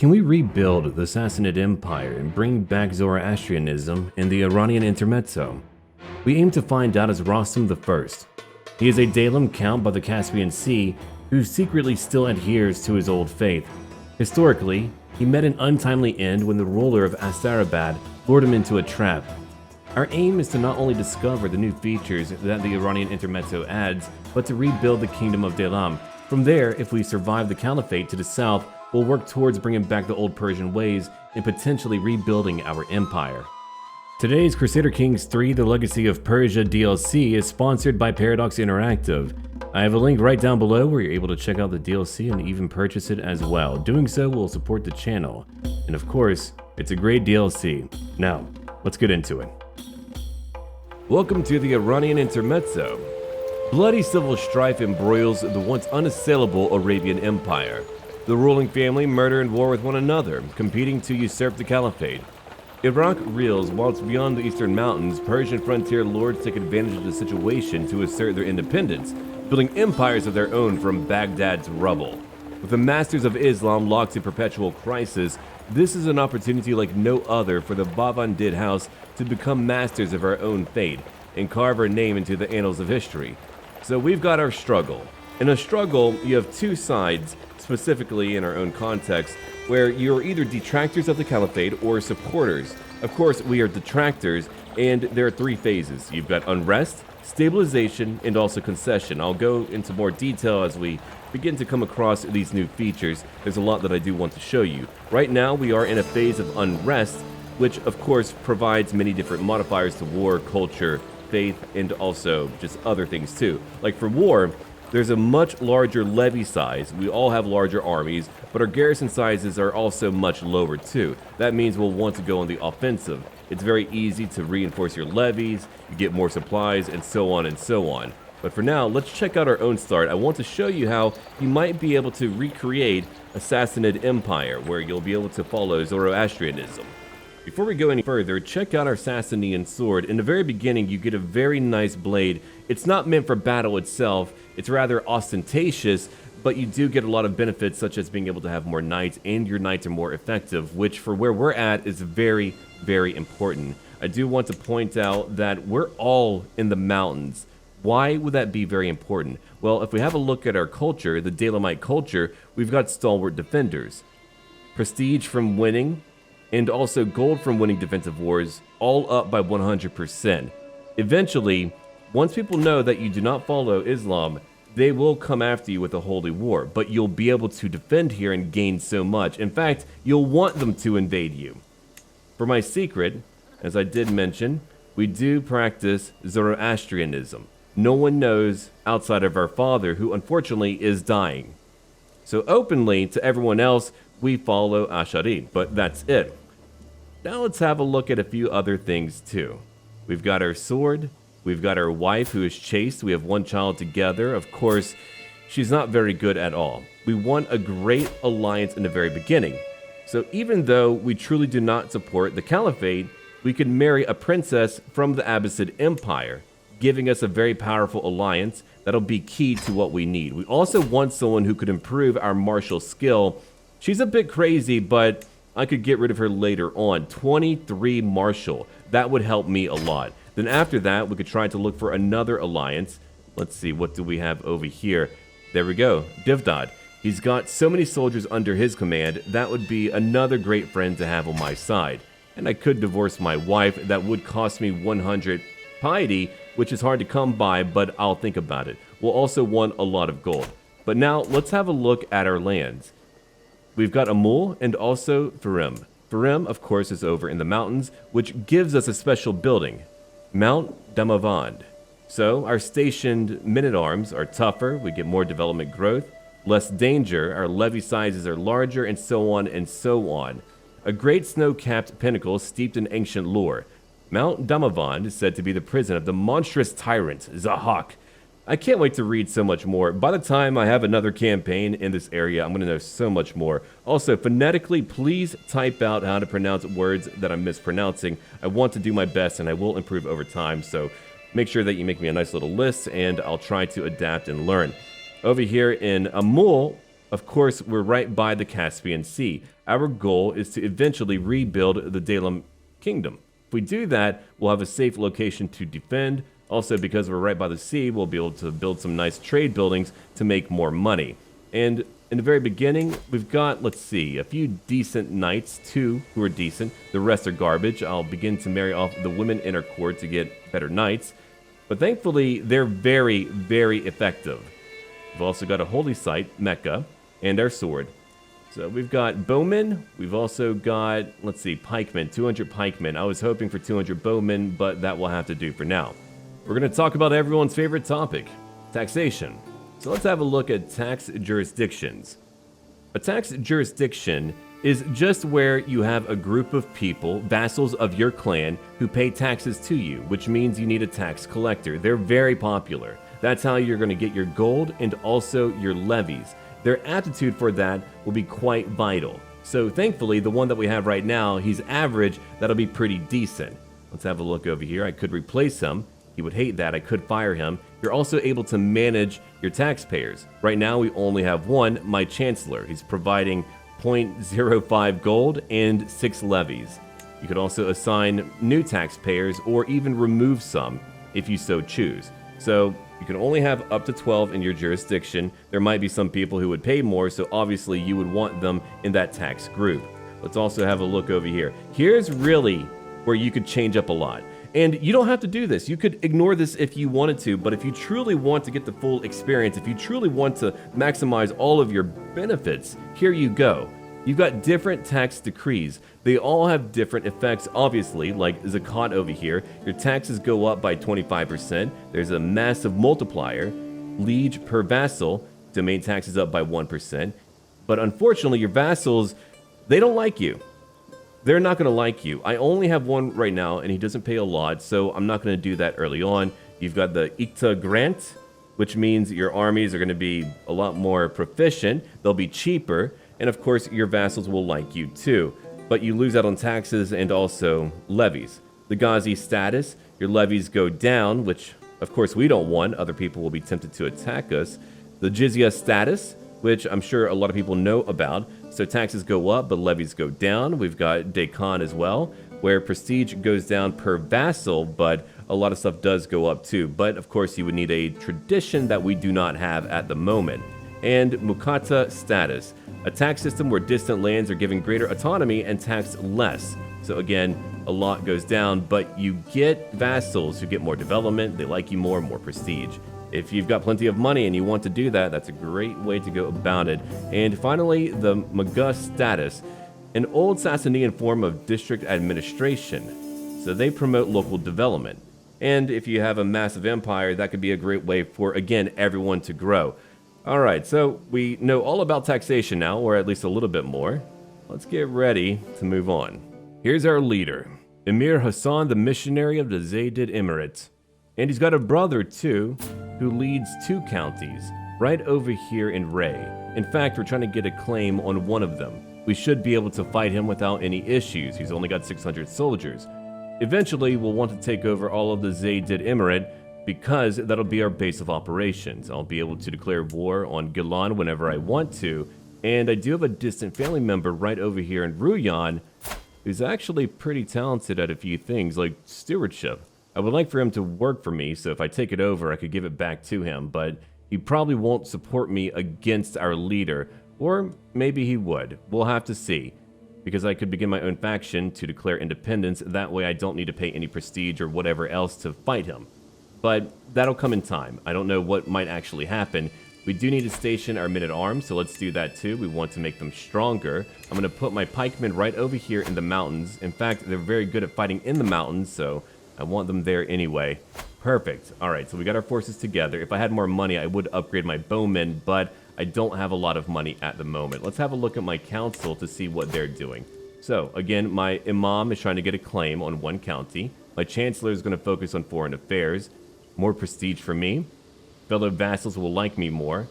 Can we rebuild the Sassanid Empire and bring back Zoroastrianism in the Iranian Intermezzo? We aim to find out as Rostam I. He is a Daylam count by the Caspian Sea who secretly still adheres to his old faith. Historically, he met an untimely end when the ruler of Azerbaijan lured him into a trap. Our aim is to not only discover the new features that the Iranian Intermezzo adds, but to rebuild the kingdom of Daylam. From there, if we survive the caliphate to the south, we'll work towards bringing back the old Persian ways and potentially rebuilding our empire. Today's Crusader Kings 3 The Legacy of Persia DLC is sponsored by Paradox Interactive. I have a link right down below where you're able to check out the DLC and even purchase it as well. Doing so will support the channel. And of course, it's a great DLC. Now, let's get into it. Welcome to the Iranian Intermezzo. Bloody civil strife embroils the once unassailable Arabian Empire. The ruling family murder and war with one another, competing to usurp the caliphate. Iraq reels whilst beyond the eastern mountains, Persian frontier lords take advantage of the situation to assert their independence, building empires of their own from Baghdad's rubble. With the masters of Islam locked in perpetual crisis, this is an opportunity like no other for the Bavandid house to become masters of our own fate and carve our name into the annals of history. So we've got our struggle. In a struggle, you have two sides, specifically in our own context, where you're either detractors of the caliphate or supporters. Of course, we are detractors, and there are three phases. You've got unrest, stabilization, and also concession. I'll go into more detail as we begin to come across these new features. There's a lot that I do want to show you. Right now, we are in a phase of unrest, which of course provides many different modifiers to war, culture, faith, and also just other things too. Like for war, there's a much larger levy size. We all have larger armies, but our garrison sizes are also much lower too. That means we'll want to go on the offensive. It's very easy to reinforce your levies, you get more supplies, and so on and so on. But for now, let's check out our own start. I want to show you how you might be able to recreate a Sassanid Empire, where you'll be able to follow Zoroastrianism. Before we go any further, check out our Sasanian sword. In the very beginning, you get a very nice blade. It's not meant for battle itself, it's rather ostentatious, but you do get a lot of benefits, such as being able to have more knights, and your knights are more effective, which for where we're at is very, very important. I do want to point out that we're all in the mountains. Why would that be very important? Well, if we have a look at our culture, the Daylamite culture, we've got stalwart defenders. Prestige from winning, and also gold from winning defensive wars, all up by 100%. Eventually, once people know that you do not follow Islam, they will come after you with a holy war, but you'll be able to defend here and gain so much. In fact, you'll want them to invade you. For my secret, as I did mention, we do practice Zoroastrianism. No one knows outside of our father, who unfortunately is dying. So openly to everyone else, we follow Ashari, but that's it. Now let's have a look at a few other things too. We've got our sword, we've got our wife who is chaste, we have one child together. Of course, she's not very good at all. We want a great alliance in the very beginning. So even though we truly do not support the caliphate, we could marry a princess from the Abbasid Empire, giving us a very powerful alliance that'll be key to what we need. We also want someone who could improve our martial skill. She's a bit crazy, but I could get rid of her later on. 23 martial. That would help me a lot. Then after that, we could try to look for another alliance. Let's see, what do we have over here? There we go, Divdad. He's got so many soldiers under his command, that would be another great friend to have on my side. And I could divorce my wife. That would cost me 100 piety, which is hard to come by, but I'll think about it. We'll also want a lot of gold. But now, let's have a look at our lands. We've got Amul and also Farim. Farim, of course, is over in the mountains, which gives us a special building, Mount Damavand. So our stationed men-at-arms are tougher, we get more development growth, less danger, our levy sizes are larger, and so on and so on. A great snow-capped pinnacle steeped in ancient lore. Mount Damavand is said to be the prison of the monstrous tyrant, Zahak. I can't wait to read so much more. By the time I have another campaign in this area, I'm going to know so much more. Also, phonetically, please type out how to pronounce words that I'm mispronouncing. I want to do my best, and I will improve over time, so make sure that you make me a nice little list, and I'll try to adapt and learn. Over here in Amul, of course, we're right by the Caspian Sea. Our goal is to eventually rebuild the Daylam kingdom. If we do that, we'll have a safe location to defend. Also, because we're right by the sea, we'll be able to build some nice trade buildings to make more money. And in the very beginning, we've got, let's see, a few decent knights, 2 who are decent. The rest are garbage. I'll begin to marry off the women in our court to get better knights. But thankfully, they're very, very effective. We've also got a holy site, Mecca, and our sword. So we've got bowmen. We've also got, let's see, pikemen, 200 pikemen. I was hoping for 200 bowmen, but that will have to do for now. We're going to talk about everyone's favorite topic, taxation. So let's have a look at tax jurisdictions. A tax jurisdiction is just where you have a group of people, vassals of your clan, who pay taxes to you, which means you need a tax collector. They're very popular. That's how you're going to get your gold and also your levies. Their aptitude for that will be quite vital. So thankfully, the one that we have right now, he's average. That'll be pretty decent. Let's have a look over here. I could replace him. He would hate that. I could fire him. You're also able to manage your taxpayers. Right now, we only have one, my chancellor. He's providing 0.05 gold and 6 levies. You could also assign new taxpayers or even remove some if you so choose. So you can only have up to 12 in your jurisdiction. There might be some people who would pay more, so obviously you would want them in that tax group. Let's also have a look over here. Here's really where you could change up a lot. And you don't have to do this. You could ignore this if you wanted to, but if you truly want to get the full experience, if you truly want to maximize all of your benefits, here you go. You've got different tax decrees. They all have different effects, obviously, like Zakat over here. Your taxes go up by 25%. There's a massive multiplier. Liege per vassal, domain taxes up by 1%. But unfortunately, your vassals, they don't like you. They're not going to like you. I only have one right now, and he doesn't pay a lot, so I'm not going to do that early on. You've got the Ikta Grant, which means your armies are going to be a lot more proficient. They'll be cheaper, and of course, your vassals will like you too. But you lose out on taxes and also levies. The Ghazi status, your levies go down, which of course we don't want. Other people will be tempted to attack us. The Jizya status, which I'm sure a lot of people know about. So taxes go up, but levies go down. We've got Deccan as well, where prestige goes down per vassal, but a lot of stuff does go up too. But of course, you would need a tradition that we do not have at the moment. And Mukata status, a tax system where distant lands are given greater autonomy and taxed less. So again, a lot goes down, but you get vassals who get more development, they like you more prestige. If you've got plenty of money and you want to do that, that's a great way to go about it. And finally, the Magus status, an old Sasanian form of district administration. So they promote local development. And if you have a massive empire, that could be a great way for, again, everyone to grow. All right, so we know all about taxation now, or at least a little bit more. Let's get ready to move on. Here's our leader, Emir Hasan, the missionary of the Zaydid Emirate. And he's got a brother, too, who leads 2 counties, right over here in Rayy. In fact, we're trying to get a claim on one of them. We should be able to fight him without any issues. He's only got 600 soldiers. Eventually, we'll want to take over all of the Zaydid Emirate because that'll be our base of operations. I'll be able to declare war on Gilan whenever I want to. And I do have a distant family member right over here in Ruyan who's actually pretty talented at a few things, like stewardship. I would like for him to work for me, so if I take it over, I could give it back to him, but he probably won't support me against our leader, or maybe he would. We'll have to see, because I could begin my own faction to declare independence. That way I don't need to pay any prestige or whatever else to fight him. But that'll come in time. I don't know what might actually happen. We do need to station our men-at-arms, so let's do that too. We want to make them stronger. I'm going to put my pikemen right over here in the mountains. In fact, they're very good at fighting in the mountains, so I want them there anyway. Perfect. All right, so we got our forces together. If I had more money, I would upgrade my bowmen, but I don't have a lot of money at the moment. Let's have a look at my council to see what they're doing. So, again, my imam is trying to get a claim on 1 county. My chancellor is going to focus on foreign affairs. More prestige for me. Fellow vassals will like me more,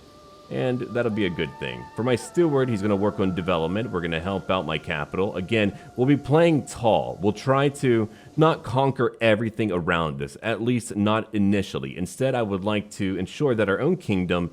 and that'll be a good thing. For my steward, he's going to work on development. We're going to help out my capital. Again, we'll be playing tall. We'll try to not conquer everything around us, at least not initially. Instead, I would like to ensure that our own kingdom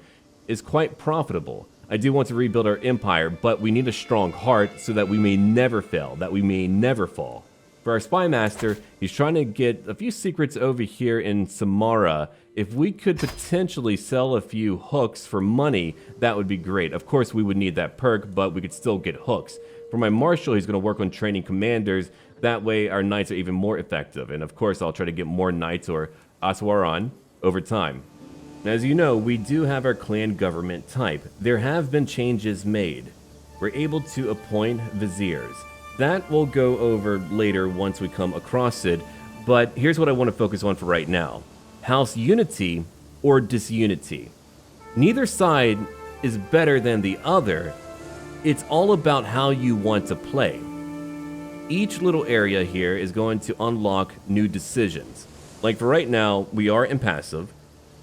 is quite profitable. I do want to rebuild our empire, but we need a strong heart so that we may never fail, that we may never fall. For our spy master, he's trying to get a few secrets over here in Samara. If we could potentially sell a few hooks for money, that would be great. Of course, we would need that perk, but we could still get hooks. For my marshal, he's going to work on training commanders. That way, our knights are even more effective. And of course, I'll try to get more knights or Aswaran over time. As you know, we do have our clan government type. There have been changes made. We're able to appoint viziers. That will go over later once we come across it, but here's what I want to focus on for right now. House unity or disunity. Neither side is better than the other. It's all about how you want to play. Each little area here is going to unlock new decisions. Like for right now, we are impassive.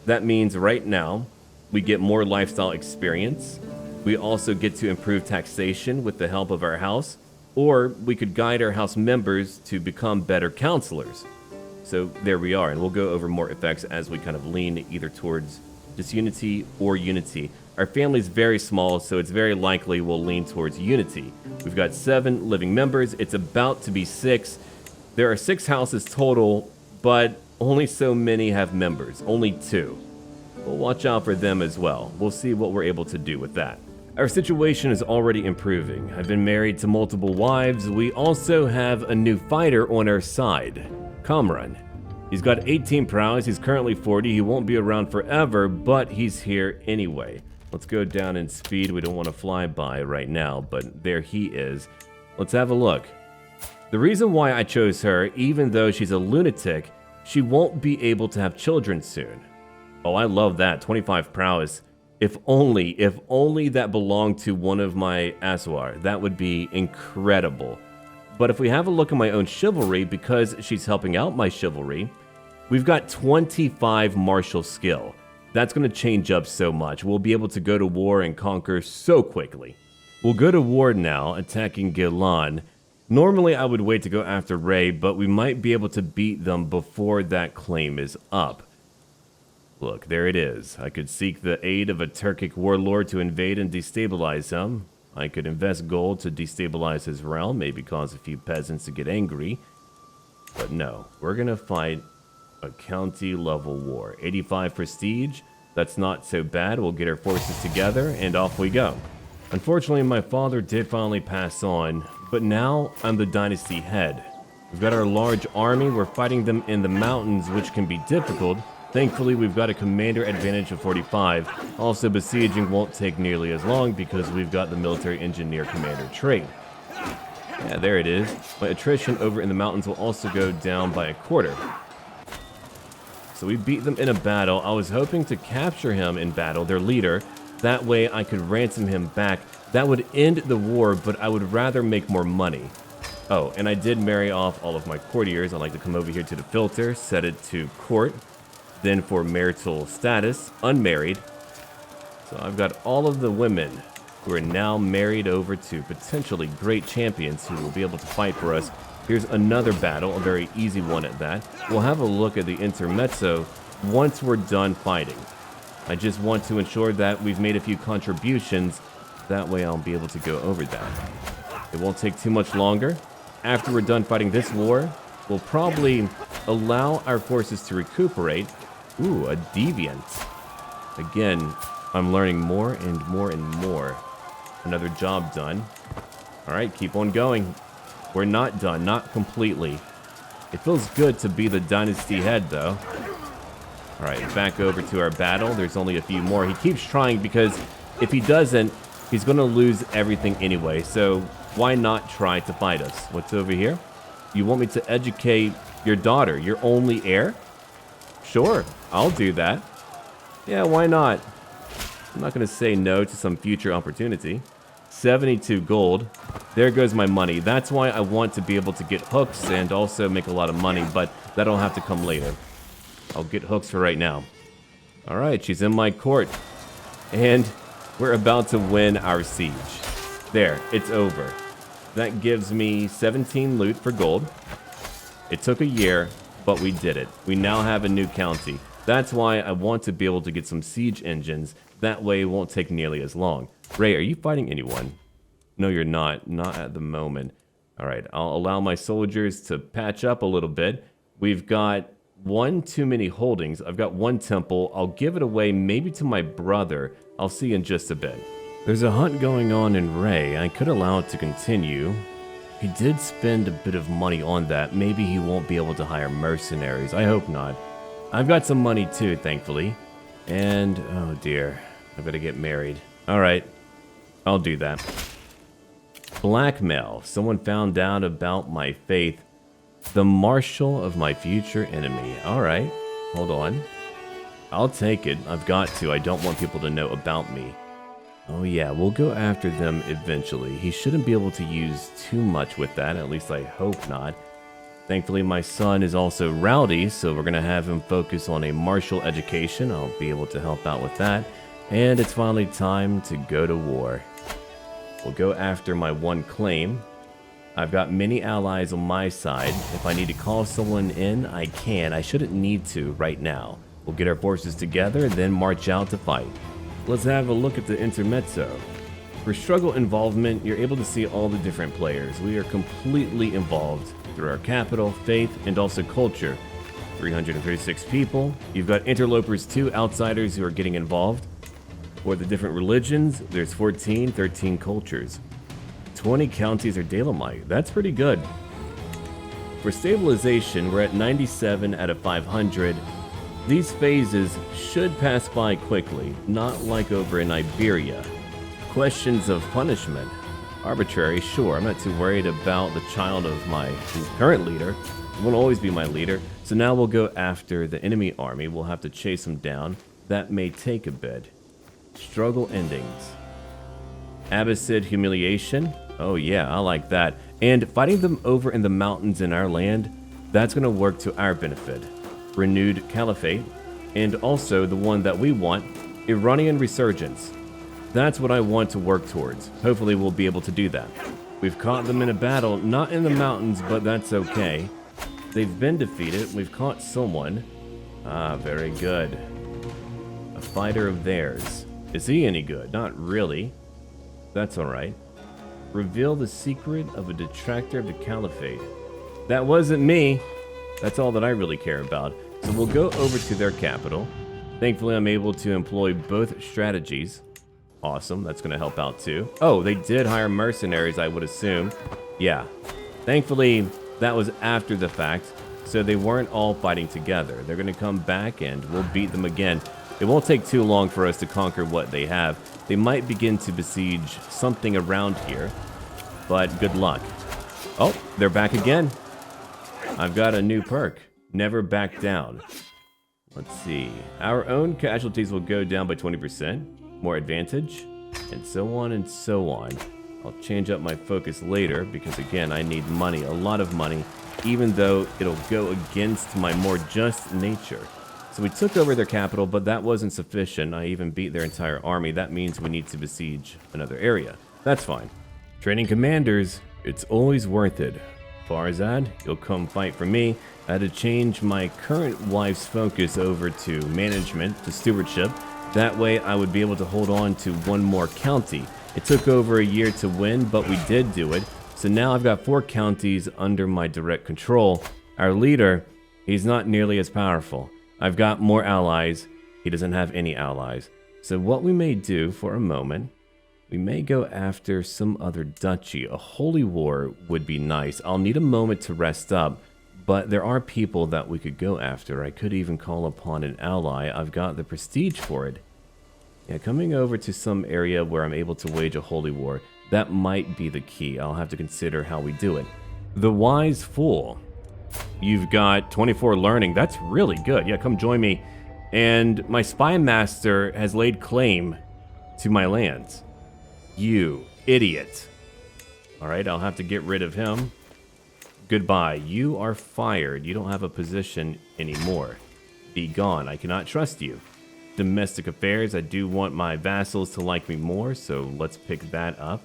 That means right now, we get more lifestyle experience. We also get to improve taxation with the help of our house, or we could guide our house members to become better counselors. So there we are, and we'll go over more effects as we kind of lean either towards disunity or unity. Our family is very small, so it's very likely we'll lean towards unity. We've got 7 living members. It's about to be 6. There are 6 houses total, but only so many have members, only 2. We'll watch out for them as well. We'll see what we're able to do with that. Our situation is already improving. I've been married to multiple wives. We also have a new fighter on our side, Kamran. He's got 18 prowess. He's currently 40. He won't be around forever, but he's here anyway. Let's go down in speed. We don't want to fly by right now, but there he is. Let's have a look. The reason why I chose her, even though she's a lunatic, she won't be able to have children soon. Oh, I love that. 25 prowess. If only that belonged to one of my Aswar. That would be incredible. But if we have a look at my own chivalry, because she's helping out my chivalry, we've got 25 martial skill. That's going to change up so much. We'll be able to go to war and conquer so quickly. We'll go to war now, attacking Gilan. Normally, I would wait to go after Rayy, but we might be able to beat them before that claim is up. Look, there it is. I could seek the aid of a Turkic warlord to invade and destabilize him. I could invest gold to destabilize his realm, maybe cause a few peasants to get angry. But no, we're going to fight a county-level war. 85 prestige. That's not so bad. We'll get our forces together, and off we go. Unfortunately, my father did finally pass on, but now I'm the dynasty head. We've got our large army. We're fighting them in the mountains, which can be difficult. Thankfully, we've got a commander advantage of 45. Also, besieging won't take nearly as long because we've got the military engineer commander trait. Yeah, there it is. My attrition over in the mountains will also go down by 1/4. So we beat them in a battle. I was hoping to capture him in battle, their leader. That way I could ransom him back. That would end the war, but I would rather make more money. Oh, and I did marry off all of my courtiers. I like to come over here to the filter, set it to court. Then for marital status, unmarried. So I've got all of the women who are now married over to potentially great champions who will be able to fight for us. Here's another battle, a very easy one at that. We'll have a look at the Intermezzo once we're done fighting. I just want to ensure that we've made a few contributions. That way I'll be able to go over that. It won't take too much longer. After we're done fighting this war, we'll probably allow our forces to recuperate. Ooh, a deviant. Again, I'm learning more and more and more. Another job done. All right, keep on going. We're not done, not completely. It feels good to be the dynasty head, though. All right, back over to our battle. There's only a few more. He keeps trying because if he doesn't, he's going to lose everything anyway. So why not try to fight us? What's over here? You want me to educate your daughter, your only heir? Sure, I'll do that. Yeah, why not? I'm not going to say no to some future opportunity. 72 gold. There goes my money. That's why I want to be able to get hooks and also make a lot of money, but that'll have to come later. I'll get hooks for right now. All right, she's in my court. And we're about to win our siege. There, it's over. That gives me 17 loot for gold. It took a year, but we did it. We now have a new county. That's why I want to be able to get some siege engines. That way it won't take nearly as long. Ray, are you fighting anyone? No, you're not. Not at the moment. All right, I'll allow my soldiers to patch up a little bit. We've got one too many holdings. I've got one temple. I'll give it away maybe to my brother. I'll see in just a bit. There's a hunt going on in Ray. I could allow it to continue. He did spend a bit of money on that. Maybe he won't be able to hire mercenaries. I hope not. I've got some money too, thankfully. And, oh dear, I've got to get married. All right, I'll do that. Blackmail. Someone found out about my faith. The marshal of my future enemy. All right, hold on. I'll take it. I've got to. I don't want people to know about me. Oh yeah, we'll go after them eventually. He shouldn't be able to use too much with that, at least I hope not. Thankfully, my son is also rowdy, so we're going to have him focus on a martial education. I'll be able to help out with that. And it's finally time to go to war. We'll go after my one claim. I've got many allies on my side. If I need to call someone in, I can. I shouldn't need to right now. We'll get our forces together, then march out to fight. Let's have a look at the Intermezzo. For struggle involvement, you're able to see all the different players. We are completely involved through our capital, faith, and also culture. 336 people. You've got interlopers too, outsiders who are getting involved. For the different religions, there's 13 cultures. 20 counties are Daylamite. That's pretty good. For stabilization, we're at 97 out of 500. These phases should pass by quickly, not like over in Iberia. Questions of punishment. Arbitrary, sure. I'm not too worried about the child of my current leader. He won't always be my leader. So now we'll go after the enemy army. We'll have to chase them down. That may take a bit. Struggle endings. Abbasid humiliation. Oh yeah, I like that. And fighting them over in the mountains in our land, that's going to work to our benefit. Renewed Caliphate, and also the one that we want, Iranian Resurgence. That's what I want to work towards. Hopefully we'll be able to do that. We've caught them in a battle, not in the mountains, but that's okay. They've been defeated. We've caught someone. Ah, very good. A fighter of theirs. Is he any good? Not really. That's alright. Reveal the secret of a detractor of the Caliphate. That wasn't me. That's all that I really care about. So we'll go over to their capital. Thankfully, I'm able to employ both strategies. Awesome, that's going to help out too. Oh, they did hire mercenaries, I would assume. Yeah. Thankfully, that was after the fact, so they weren't all fighting together. They're going to come back and we'll beat them again. It won't take too long for us to conquer what they have. They might begin to besiege something around here, but good luck. Oh, they're back again. I've got a new perk. Never back down. Let's see. Our own casualties will go down by 20%. More advantage. And so on and so on. I'll change up my focus later because, again, I need money. A lot of money. Even though it'll go against my more just nature. So we took over their capital, but that wasn't sufficient. I even beat their entire army. That means we need to besiege another area. That's fine. Training commanders. It's always worth it. Farzad, you'll come fight for me. I had to change my current wife's focus over to management, to stewardship. That way I would be able to hold on to one more county. It took over a year to win, but we did do it. So now I've got 4 counties under my direct control. Our leader, he's not nearly as powerful. I've got more allies. He doesn't have any allies. So what we may do for a moment, we may go after some other duchy. A holy war would be nice. I'll need a moment to rest up, but there are people that we could go after. I could even call upon an ally. I've got the prestige for it. Yeah, coming over to some area where I'm able to wage a holy war, that might be the key. I'll have to consider how we do it. The Wise Fool. You've got 24 learning. That's really good. Yeah, come join me. And my spy master has laid claim to my lands. You idiot. Alright, I'll have to get rid of him. Goodbye. You are fired. You don't have a position anymore. Be gone. I cannot trust you. Domestic affairs. I do want my vassals to like me more, so let's pick that up.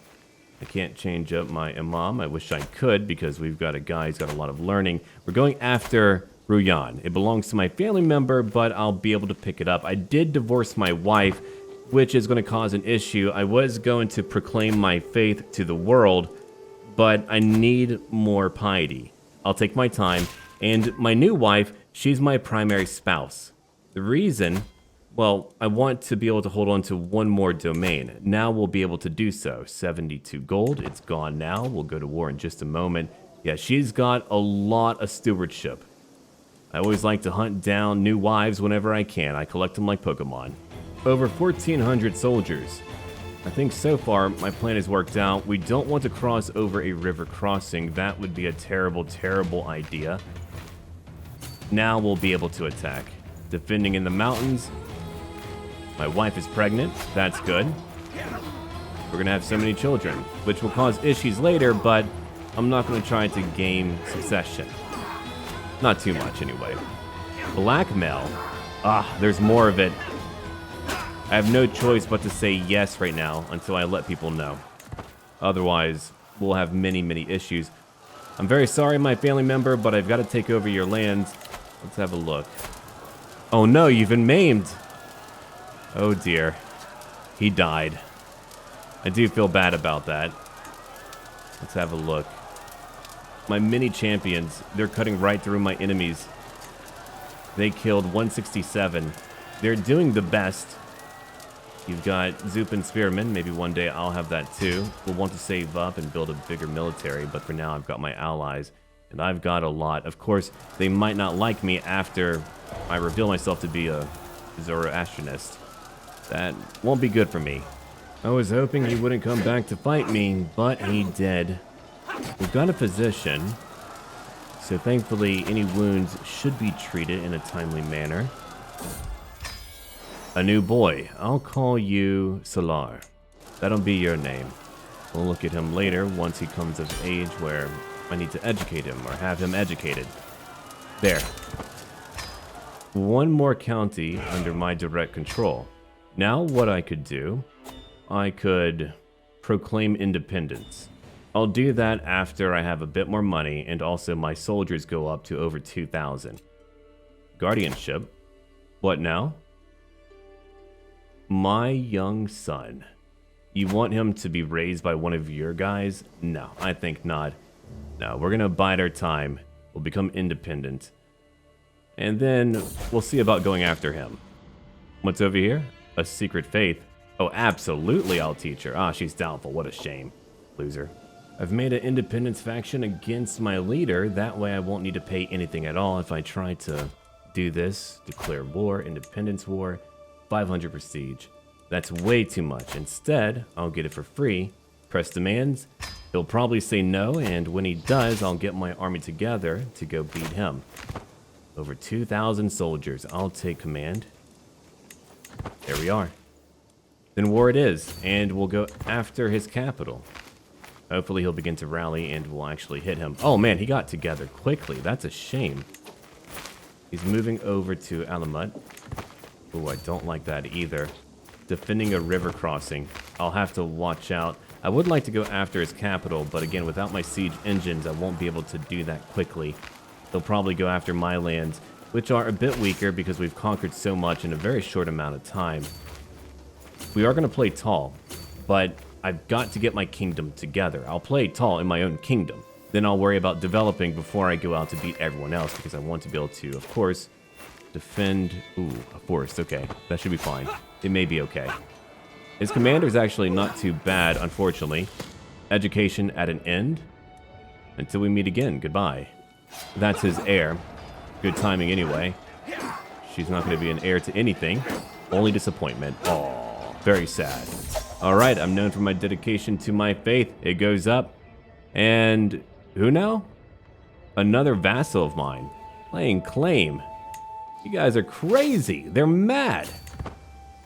I can't change up my imam. I wish I could because we've got a guy who's got a lot of learning. We're going after Ruyan. It belongs to my family member, but I'll be able to pick it up. I did divorce my wife. which is going to cause an issue. I was going to proclaim my faith to the world, but I need more piety. I'll take my time. And my new wife, she's my primary spouse. The reason, well, I want to be able to hold on to one more domain. Now we'll be able to do so. 72 gold, it's gone now. We'll go to war in just a moment. Yeah, she's got a lot of stewardship. I always like to hunt down new wives whenever I can. I collect them like Pokemon. Over 1,400 soldiers. I think so far my plan has worked out. We don't want to cross over a river crossing. That would be a terrible, terrible idea. Now we'll be able to attack. Defending in the mountains. My wife is pregnant. That's good. We're going to have so many children, which will cause issues later, but I'm not going to try to gain succession. Not too much, anyway. Blackmail. There's more of it. I have no choice but to say yes right now until I let people know. Otherwise, we'll have many, many issues. I'm very sorry, my family member, but I've got to take over your lands. Let's have a look. Oh no, you've been maimed. Oh dear. He died. I do feel bad about that. Let's have a look. My mini champions, they're cutting right through my enemies. They killed 167. They're doing the best. You've got Zoop and Spearman. Maybe one day I'll have that too. We'll want to save up and build a bigger military, but for now I've got my allies. And I've got a lot. Of course, they might not like me after I reveal myself to be a Zoroastrianist. That won't be good for me. I was hoping he wouldn't come back to fight me, but he did. We've got a physician, so thankfully any wounds should be treated in a timely manner. A new boy. I'll call you Salar. That'll be your name. We'll look at him later once he comes of age where I need to educate him or have him educated. There. One more county under my direct control. Now what I could do, I could proclaim independence. I'll do that after I have a bit more money and also my soldiers go up to over 2,000. Guardianship. What now? My young son. You want him to be raised by one of your guys? No, I think not. No, we're gonna bide our time. We'll become independent. And then we'll see about going after him. What's over here? A secret faith. Oh, absolutely I'll teach her. She's doubtful. What a shame. Loser. I've made an independence faction against my leader. That way I won't need to pay anything at all if I try to do this. Declare war, independence war, 500 prestige. That's way too much. Instead, I'll get it for free. Press demands. He'll probably say no, and when he does, I'll get my army together to go beat him. Over 2,000 soldiers. I'll take command. There we are. Then war it is, and we'll go after his capital. Hopefully he'll begin to rally and we'll actually hit him. Oh man, he got together quickly. That's a shame. He's moving over to Alamut. Oh, I don't like that either. Defending a river crossing. I'll have to watch out. I would like to go after his capital, but again, without my siege engines, I won't be able to do that quickly. They'll probably go after my lands, which are a bit weaker because we've conquered so much in a very short amount of time. We are going to play tall, but I've got to get my kingdom together. I'll play tall in my own kingdom. Then I'll worry about developing before I go out to beat everyone else because I want to be able to, of course, defend... Ooh, a forest. Okay, that should be fine. It may be okay. His commander is actually not too bad, unfortunately. Education at an end. Until we meet again. Goodbye. That's his heir. Good timing anyway. She's not going to be an heir to anything. Only disappointment. Aww, very sad. Alright, I'm known for my dedication to my faith. It goes up. And who now? Another vassal of mine. Laying claim. You guys are crazy. They're mad.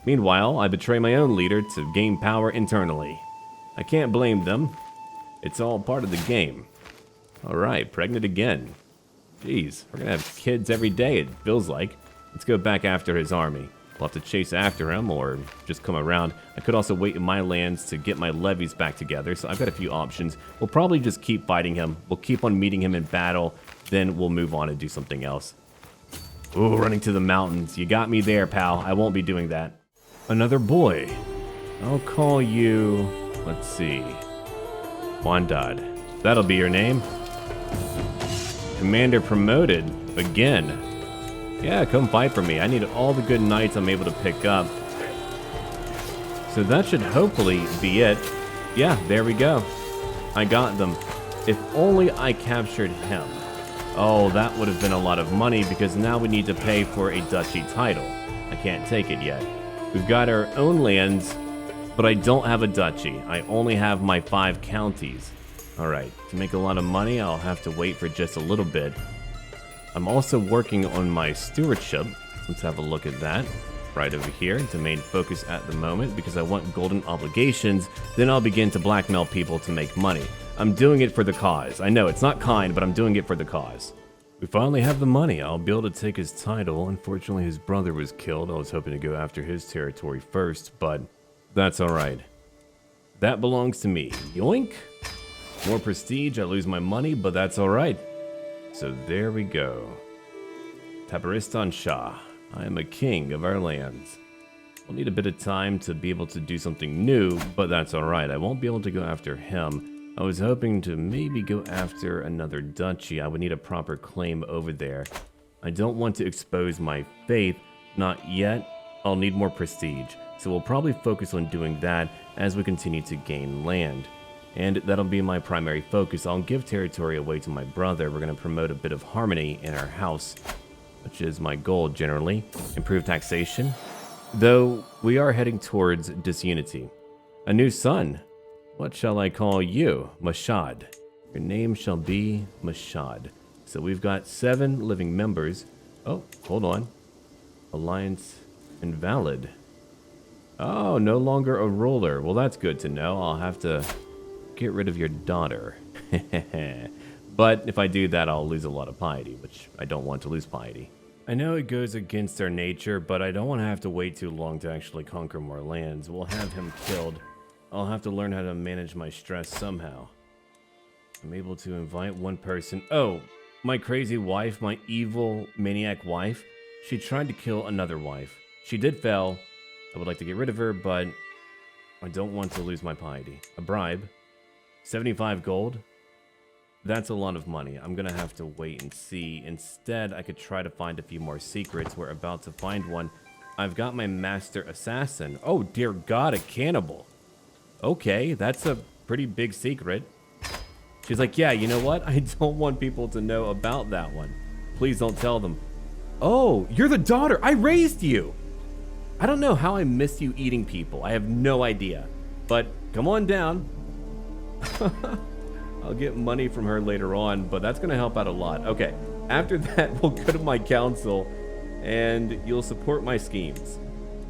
Meanwhile, I betray my own leader to gain power internally. I can't blame them. It's all part of the game. Alright, pregnant again. Jeez, we're gonna have kids every day, it feels like. Let's go back after his army. We'll have to chase after him or just come around. I could also wait in my lands to get my levies back together, so I've got a few options. We'll probably just keep fighting him. We'll keep on meeting him in battle, then we'll move on and do something else. Ooh, running to the mountains. You got me there, pal. I won't be doing that. another boy. I'll call you, let's see, Wandad. That'll be your name. Commander promoted again. Yeah, come fight for me. I need all the good knights I'm able to pick up. So that should hopefully be it. Yeah, there we go. I got them. If only I captured him. Oh, that would have been a lot of money because now we need to pay for a duchy title. I can't take it yet. We've got our own lands, but I don't have a duchy. I only have my 5 counties. Alright, to make a lot of money, I'll have to wait for just a little bit. I'm also working on my stewardship. Let's have a look at that. Right over here, the main focus at the moment, because I want golden obligations. Then I'll begin to blackmail people to make money. I'm doing it for the cause. I know, it's not kind, but I'm doing it for the cause. We finally have the money. I'll be able to take his title. Unfortunately, his brother was killed. I was hoping to go after his territory first, but that's alright. That belongs to me. Yoink! More prestige, I lose my money, but that's alright. So there we go. Tabaristan Shah. I am a king of our lands. I'll need a bit of time to be able to do something new, but that's alright. I won't be able to go after him. I was hoping to maybe go after another duchy. I would need a proper claim over there. I don't want to expose my faith. Not yet. I'll need more prestige. So we'll probably focus on doing that as we continue to gain land. And that'll be my primary focus. I'll give territory away to my brother. We're going to promote a bit of harmony in our house, which is my goal generally. Improve taxation. Though we are heading towards disunity. A new son. What shall I call you? Mashad. Your name shall be Mashad. So we've got 7 living members. Oh, hold on. Alliance invalid. Oh, no longer a ruler. Well, that's good to know. I'll have to get rid of your daughter. But if I do that, I'll lose a lot of piety, which I don't want to lose piety. I know it goes against our nature, but I don't want to have to wait too long to actually conquer more lands. We'll have him killed. I'll have to learn how to manage my stress somehow. I'm able to invite one person. Oh, my crazy wife, my evil maniac wife. She tried to kill another wife. She did fail. I would like to get rid of her, but I don't want to lose my piety. A bribe. 75 gold. That's a lot of money. I'm gonna have to wait and see. Instead, I could try to find a few more secrets. We're about to find one. I've got my master assassin. Oh, dear God, a cannibal. Okay, that's a pretty big secret. She's like, yeah, you know what? I don't want people to know about that one. Please don't tell them. Oh, you're the daughter. I raised you. I don't know how I missed you eating people. I have no idea. But come on down. I'll get money from her later on, but that's going to help out a lot. Okay, after that, we'll go to my council, and you'll support my schemes.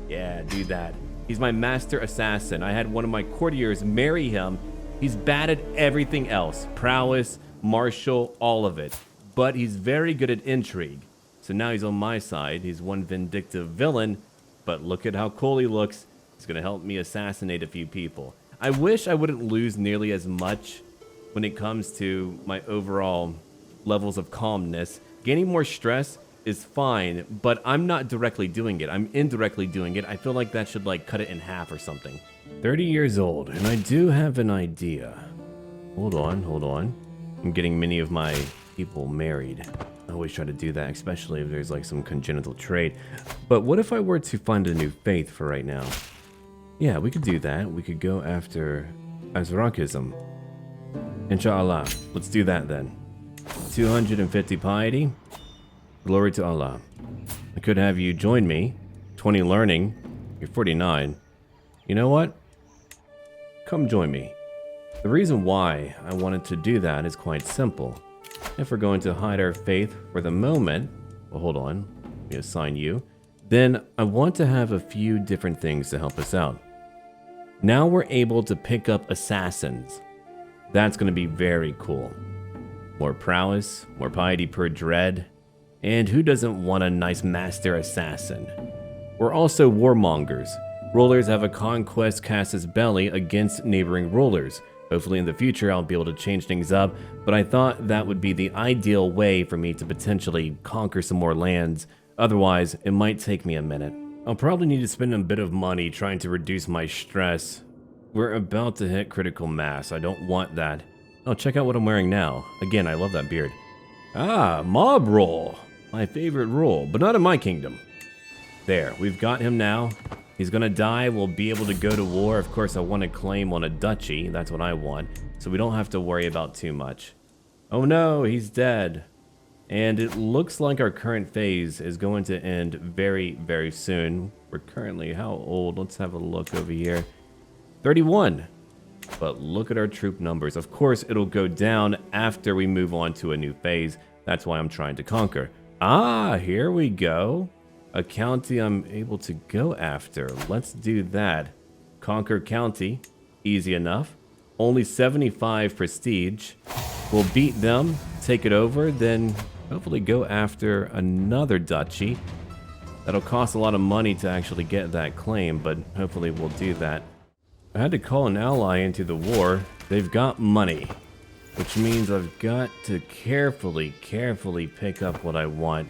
Yeah, do that. He's my master assassin. I had one of my courtiers marry him. He's bad at everything else. Prowess, martial, all of it. But he's very good at intrigue. So now he's on my side. He's one vindictive villain, but look at how cool he looks. He's going to help me assassinate a few people. I wish I wouldn't lose nearly as much when it comes to my overall levels of calmness. Gaining more stress is fine, but I'm not directly doing it. I'm indirectly doing it. I feel like that should like cut it in half or something. 30 years old, and I do have an idea. Hold on. I'm getting many of my people married. I always try to do that, especially if there's like some congenital trait. But what if I were to find a new faith for right now? Yeah, we could do that. We could go after Azrakism. Inshallah. Let's do that then. 250 piety. Glory to Allah. I could have you join me. 20 learning. You're 49. You know what? Come join me. The reason why I wanted to do that is quite simple. If we're going to hide our faith for the moment, well, hold on. Let me assign you. Then I want to have a few different things to help us out. Now we're able to pick up assassins. That's going to be very cool. More prowess, more piety per dread. And who doesn't want a nice master assassin? We're also warmongers. Rulers have a conquest casus belli against neighboring rulers. Hopefully in the future I'll be able to change things up, but I thought that would be the ideal way for me to potentially conquer some more lands. Otherwise, it might take me a minute. I'll probably need to spend a bit of money trying to reduce my stress. We're about to hit critical mass. I don't want that. Oh, check out what I'm wearing now. Again, I love that beard. Ah, mob roll. My favorite role, but not in my kingdom. There, we've got him now. He's gonna die. We'll be able to go to war. Of course, I want to claim on a duchy. That's what I want. So we don't have to worry about too much. Oh no, he's dead. And it looks like our current phase is going to end very, very soon. We're currently, how old? Let's have a look over here. 31. But look at our troop numbers. Of course, it'll go down after we move on to a new phase. That's why I'm trying to conquer. Ah, here we go. A county I'm able to go after. Let's do that. Conquer county. Easy enough. Only 75 prestige. We'll beat them, take it over, then hopefully go after another duchy. That'll cost a lot of money to actually get that claim, but hopefully we'll do that. I had to call an ally into the war. They've got money, which means I've got to carefully pick up what I want.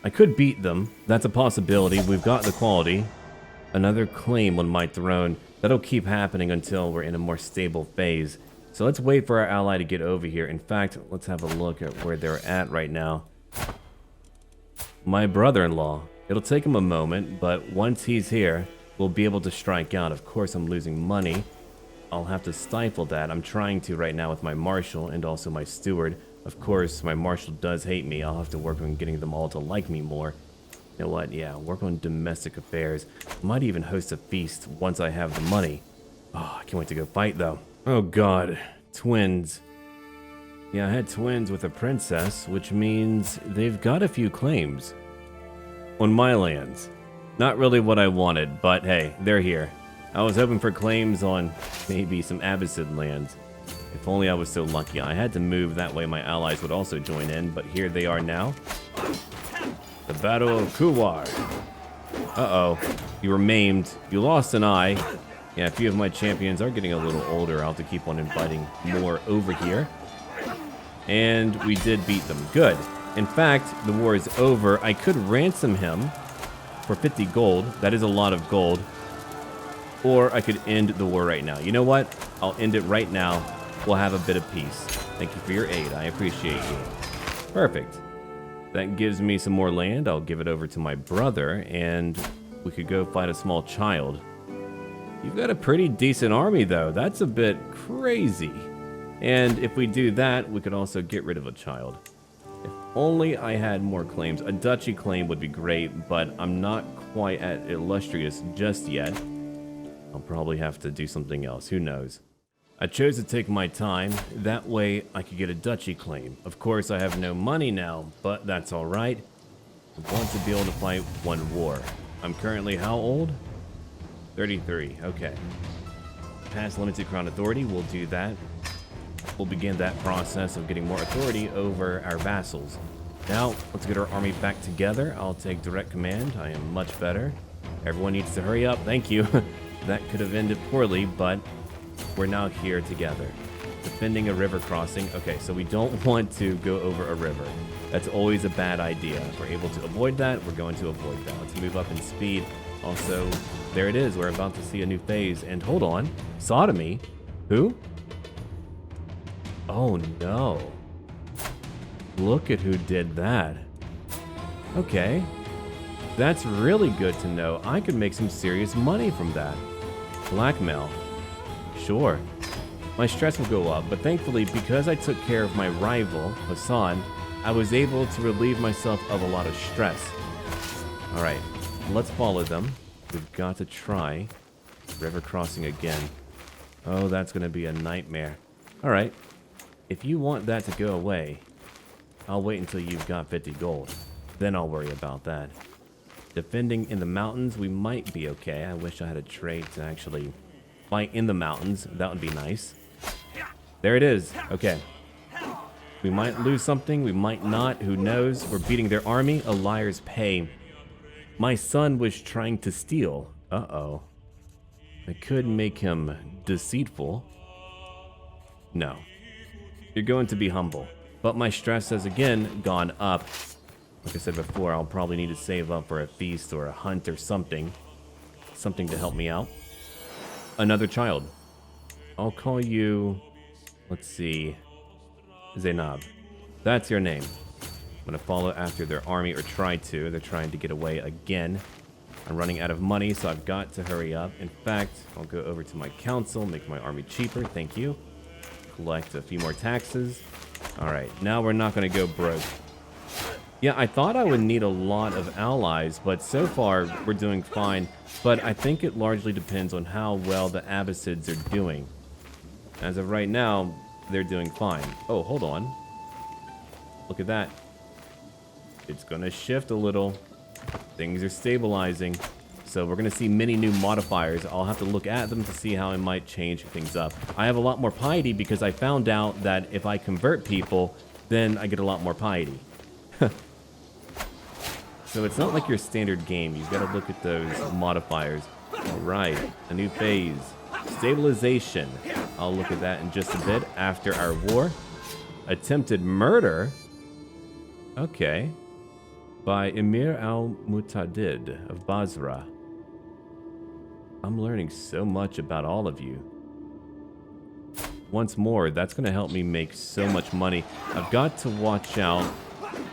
I could beat them. That's a possibility. We've got the quality. Another claim on my throne. That'll keep happening until we're in a more stable phase. So let's wait for our ally to get over here. In fact, let's have a look at where they're at right now. My brother-in-law. It'll take him a moment, but once he's here, we'll be able to strike out. Of course, I'm losing money. I'll have to stifle that. I'm trying to right now with my marshal and also my steward. Of course, my marshal does hate me. I'll have to work on getting them all to like me more. You know what? Yeah, work on domestic affairs. Might even host a feast once I have the money. Oh, I can't wait to go fight, though. Oh, God. Twins. Yeah, I had twins with a princess, which means they've got a few claims on my lands. Not really what I wanted, but hey, they're here. I was hoping for claims on maybe some Abbasid lands. If only I was so lucky. I had to move, that way my allies would also join in, but here they are now. The Battle of Kuwar. Uh-oh. You were maimed. You lost an eye. Yeah, a few of my champions are getting a little older. I'll have to keep on inviting more over here. And we did beat them. Good. In fact, the war is over. I could ransom him for 50 gold. That is a lot of gold. Or I could end the war right now. You know what? I'll end it right now. We'll have a bit of peace. Thank you for your aid. I appreciate you. Perfect. That gives me some more land. I'll give it over to my brother, and we could go fight a small child. You've got a pretty decent army, though. That's a bit crazy. And if we do that, we could also get rid of a child. If only I had more claims. A duchy claim would be great, but I'm not quite at illustrious just yet. I'll probably have to do something else. Who knows? I chose to take my time. That way I could get a duchy claim. Of course, I have no money now, but that's all right. I want to be able to fight one war. I'm currently how old? 33. Okay. Pass limited crown authority. We'll do that. We'll begin that process of getting more authority over our vassals. Now, let's get our army back together. I'll take direct command. I am much better. Everyone needs to hurry up. Thank you. That could have ended poorly, but we're now here together. Defending a river crossing. Okay, so we don't want to go over a river. That's always a bad idea. If we're able to avoid that, we're going to avoid that. Let's move up in speed. Also, there it is. We're about to see a new phase. And hold on. Sodomy? Who? Oh, no. Look at who did that. Okay. That's really good to know. I could make some serious money from that. Blackmail. Sure. My stress will go up, but thankfully, because I took care of my rival, Hasan, I was able to relieve myself of a lot of stress. Alright, let's follow them. We've got to try river crossing again. Oh, that's going to be a nightmare. Alright, if you want that to go away, I'll wait until you've got 50 gold. Then I'll worry about that. Defending in the mountains, we might be okay. I wish I had a trait to actually fight in the mountains. That would be nice. There it is. Okay. We might lose something. We might not. Who knows? We're beating their army. A liar's pay. My son was trying to steal. Uh-oh. I could make him deceitful. No. You're going to be humble. But my stress has again gone up. Like I said before, I'll probably need to save up for a feast or a hunt or something. Something to help me out. Another child. I'll call you... Let's see... Zainab. That's your name. I'm going to follow after their army, or try to. They're trying to get away again. I'm running out of money, so I've got to hurry up. In fact, I'll go over to my council, make my army cheaper. Thank you. Collect a few more taxes. Alright, now we're not going to go broke. Yeah, I thought I would need a lot of allies, but so far we're doing fine. But I think it largely depends on how well the Abbasids are doing. As of right now, they're doing fine. Oh, hold on. Look at that. It's going to shift a little. Things are stabilizing. So we're going to see many new modifiers. I'll have to look at them to see how I might change things up. I have a lot more piety because I found out that if I convert people, then I get a lot more piety. So it's not like your standard game. You've got to look at those modifiers. All right, a new phase. Stabilization. I'll look at that in just a bit after our war. Attempted murder. Okay. By Emir al-Mutadid of Basra. I'm learning so much about all of you. Once more, that's going to help me make so much money. I've got to watch out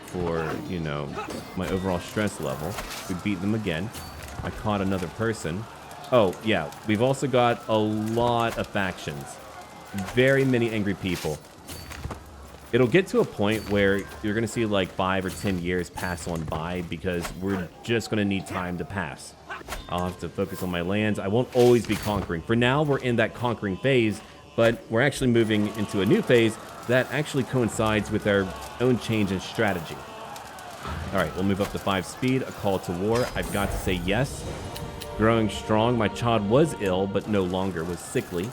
for, you know, my overall stress level. We beat them again. I caught another person. Oh, yeah. We've also got a lot of factions. Very many angry people. It'll get to a point where you're going to see like 5 or 10 years pass on by because we're just going to need time to pass. I'll have to focus on my lands. I won't always be conquering. For now, we're in that conquering phase, but we're actually moving into a new phase that actually coincides with our own change in strategy. All right, we'll move up to 5 speed, a call to war. I've got to say yes. Growing strong. My child was ill, but no longer was sickly.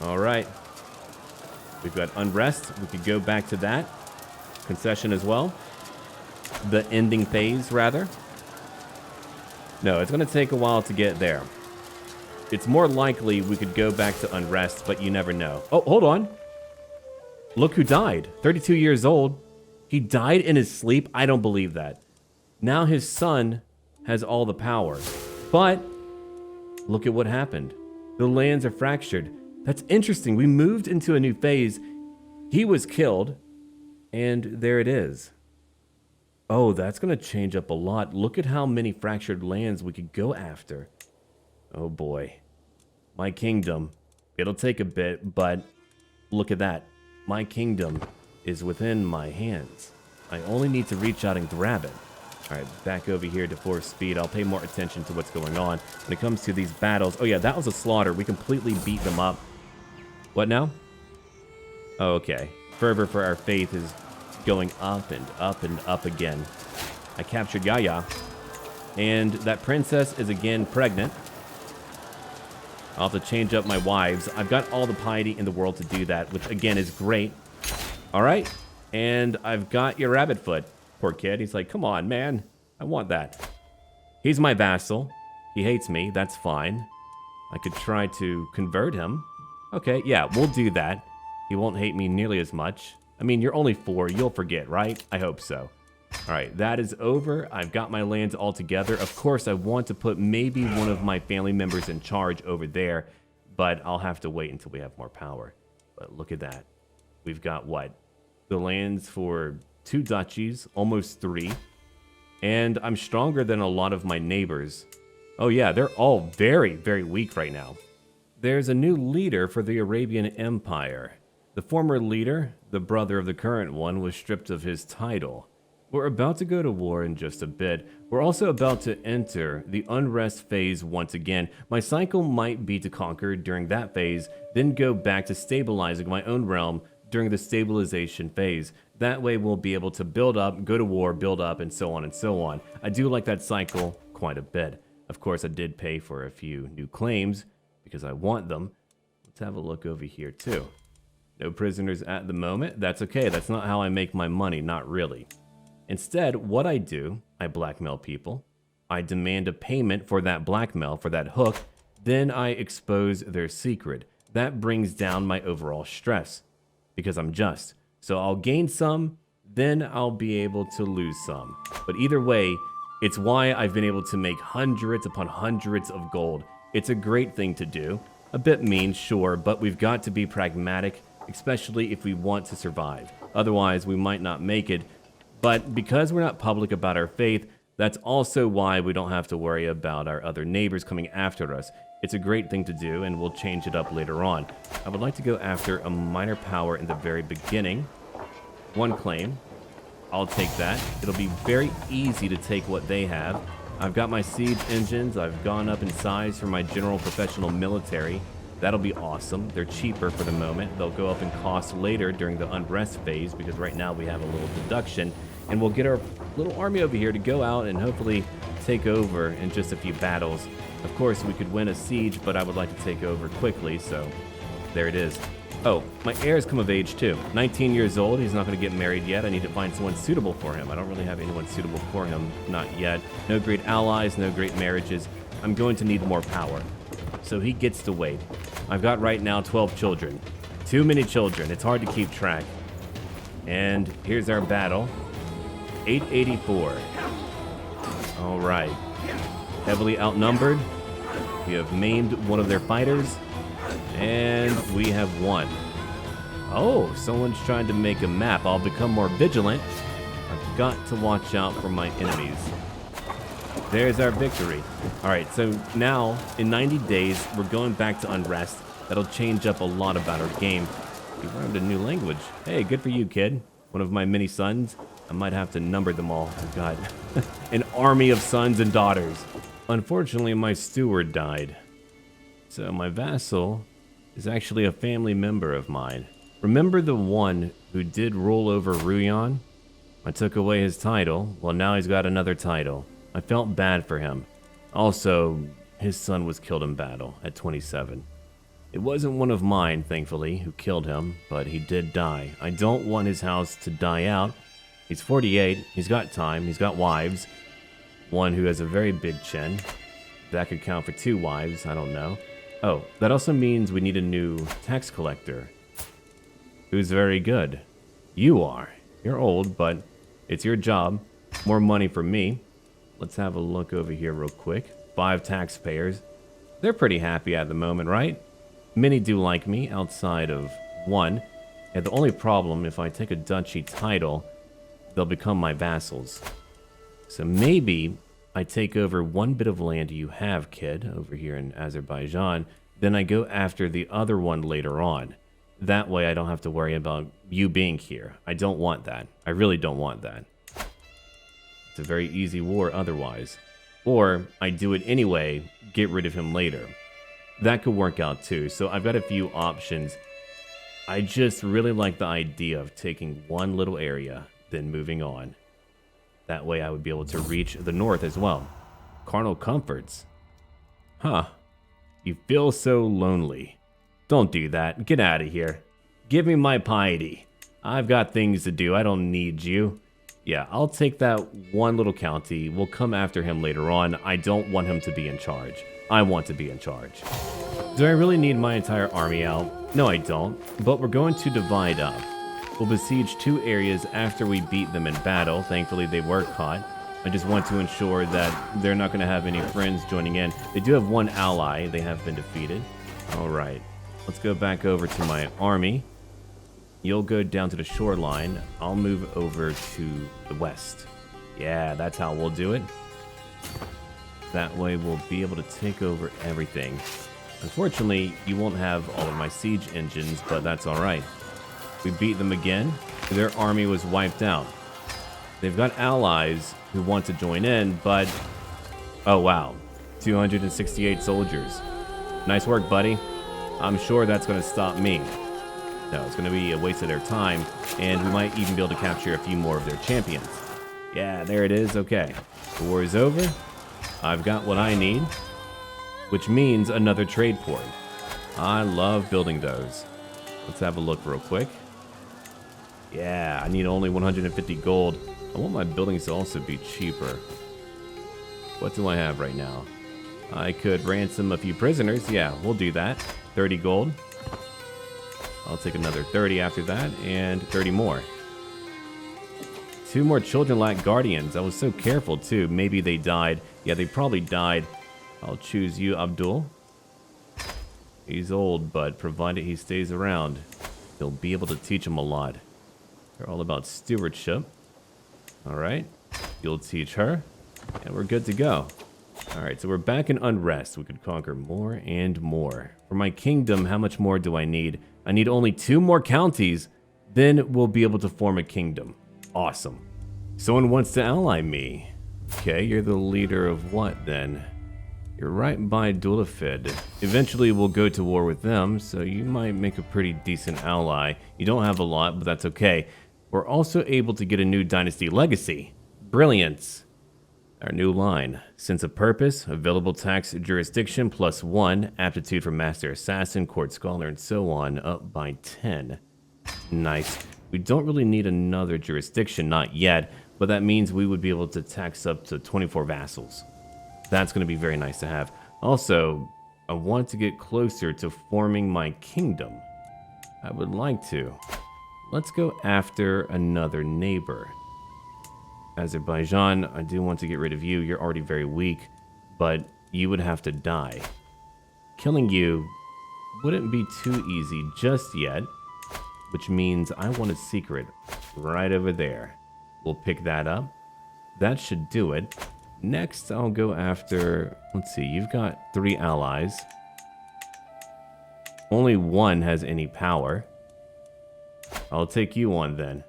All right. We've got unrest. We could go back to that. Concession as well. The ending phase, rather. No, it's going to take a while to get there. It's more likely we could go back to unrest, but you never know. Oh, hold on. Look who died. 32 years old. He died in his sleep? I don't believe that. Now his son has all the power. But look at what happened. The lands are fractured. That's interesting. We moved into a new phase. He was killed. And there it is. Oh, that's going to change up a lot. Look at how many fractured lands we could go after. Oh boy. My kingdom. It'll take a bit, but look at that. My kingdom is within my hands. I only need to reach out and grab it. All right, back over here to 4 speed. I'll pay more attention to what's going on. When it comes to these battles... Oh yeah, that was a slaughter. We completely beat them up. What now? Oh, okay. Fervor for our faith is going up and up and up again. I captured Yaya. And that princess is again pregnant. I'll have to change up my wives. I've got all the piety in the world to do that, which again is great. All right. And I've got your rabbit foot. Poor kid. He's like, come on, man. I want that. He's my vassal. He hates me. That's fine. I could try to convert him. Okay, yeah, we'll do that. He won't hate me nearly as much. I mean, you're only 4. You'll forget, right? I hope so. All right, that is over. I've got my lands all together. Of course, I want to put maybe one of my family members in charge over there, but I'll have to wait until we have more power. But look at that. We've got what? The lands for 2 duchies, almost 3. And I'm stronger than a lot of my neighbors. Oh yeah, they're all very, very weak right now. There's a new leader for the Arabian Empire. The former leader, the brother of the current one, was stripped of his title. We're about to go to war in just a bit. We're also about to enter the unrest phase once again. My cycle might be to conquer during that phase, then go back to stabilizing my own realm during the stabilization phase. That way we'll be able to build up, go to war, build up, and so on and so on. I do like that cycle quite a bit. Of course, I did pay for a few new claims because I want them. Let's have a look over here too. No prisoners at the moment. That's okay. That's not how I make my money. Not really. Instead, what I do, I blackmail people. I demand a payment for that blackmail, for that hook. Then I expose their secret. That brings down my overall stress because I'm just. So I'll gain some, then I'll be able to lose some. But either way, it's why I've been able to make hundreds upon hundreds of gold. It's a great thing to do. A bit mean, sure, but we've got to be pragmatic, especially if we want to survive. Otherwise, we might not make it. But because we're not public about our faith, that's also why we don't have to worry about our other neighbors coming after us. It's a great thing to do, and we'll change it up later on. I would like to go after a minor power in the very beginning. One claim. I'll take that. It'll be very easy to take what they have. I've got my siege engines. I've gone up in size for my general professional military. That'll be awesome. They're cheaper for the moment. They'll go up in cost later during the unrest phase because right now we have a little deduction. And we'll get our little army over here to go out and hopefully take over in just a few battles. Of course, we could win a siege, but I would like to take over quickly, so there it is. Oh, my heir's come of age too. 19 years old, he's not going to get married yet. I need to find someone suitable for him. I don't really have anyone suitable for him, not yet. No great allies, no great marriages. I'm going to need more power. So he gets to wait. I've got right now 12 children. Too many children, it's hard to keep track. And here's our battle. 884. All right. Heavily outnumbered. We have maimed one of their fighters. And we have won. Oh, someone's trying to make a map. I'll become more vigilant. I've got to watch out for my enemies. There's our victory. All right, so now in 90 days, we're going back to unrest. That'll change up a lot about our game. We learned a new language. Hey, good for you, kid. One of my many sons. I might have to number them all. I've got an army of sons and daughters. Unfortunately, my steward died. So my vassal is actually a family member of mine. Remember the one who did rule over Ruyan? I took away his title. Well, now he's got another title. I felt bad for him. Also, his son was killed in battle at 27. It wasn't one of mine, thankfully, who killed him, but he did die. I don't want his house to die out. He's 48. He's got time. He's got wives. One who has a very big chin. That could count for 2 wives. I don't know. Oh, that also means we need a new tax collector. Who's very good? You are. You're old, but it's your job. More money for me. Let's have a look over here real quick. 5 taxpayers. They're pretty happy at the moment, right? Many do like me, outside of one. And the only problem, if I take a duchy title, they'll become my vassals. So maybe I take over one bit of land you have, kid, over here in Azerbaijan. Then I go after the other one later on. That way I don't have to worry about you being here. I don't want that. I really don't want that. It's a very easy war otherwise. Or I do it anyway, get rid of him later. That could work out too. So I've got a few options. I just really like the idea of taking one little area, then moving on. That way I would be able to reach the north as well. Carnal comforts. Huh. You feel so lonely. Don't do that. Get out of here. Give me my piety. I've got things to do. I don't need you. Yeah, I'll take that one little county. We'll come after him later on. I don't want him to be in charge. I want to be in charge. Do I really need my entire army out? No, I don't. But we're going to divide up. We'll besiege 2 areas after we beat them in battle. Thankfully, they were caught. I just want to ensure that they're not going to have any friends joining in. They do have 1 ally. They have been defeated. All right. Let's go back over to my army. You'll go down to the shoreline. I'll move over to the west. Yeah, that's how we'll do it. That way, we'll be able to take over everything. Unfortunately, you won't have all of my siege engines, but that's all right. We beat them again. Their army was wiped out. They've got allies who want to join in, but... Oh, wow. 268 soldiers. Nice work, buddy. I'm sure that's going to stop me. No, it's going to be a waste of their time, and we might even be able to capture a few more of their champions. Yeah, there it is. Okay. The war is over. I've got what I need, which means another trade port. I love building those. Let's have a look real quick. Yeah, I need only 150 gold. I want my buildings to also be cheaper. What do I have right now? I could ransom a few prisoners. Yeah, we'll do that. 30 gold. I'll take another 30 after that, and 30 more. 2 more children lack guardians. I was so careful too. Maybe they died. Yeah, they probably died. I'll choose you, Abdul. He's old, but provided he stays around, he'll be able to teach him a lot. They're all about stewardship. Alright, you'll teach her, and we're good to go. Alright, so we're back in unrest. We could conquer more and more. For my kingdom, how much more do I need? I need only 2 more counties, then we'll be able to form a kingdom. Awesome. Someone wants to ally me. Okay, you're the leader of what then? You're right by Dulafid. Eventually we'll go to war with them, so you might make a pretty decent ally. You don't have a lot, but that's okay. We're also able to get a new dynasty legacy. Brilliance. Our new line. Sense of purpose, available tax jurisdiction +1, aptitude for master assassin, court scholar, and so on, up by 10. Nice. We don't really need another jurisdiction, not yet, but that means we would be able to tax up to 24 vassals. That's going to be very nice to have. Also, I want to get closer to forming my kingdom. I would like to. Let's go after another neighbor. Azerbaijan, I do want to get rid of you. You're already very weak, but you would have to die. Killing you wouldn't be too easy just yet, which means I want a secret right over there. We'll pick that up. That should do it. Next, I'll go after, let's see, you've got 3 allies. Only 1 has any power. I'll take you on then.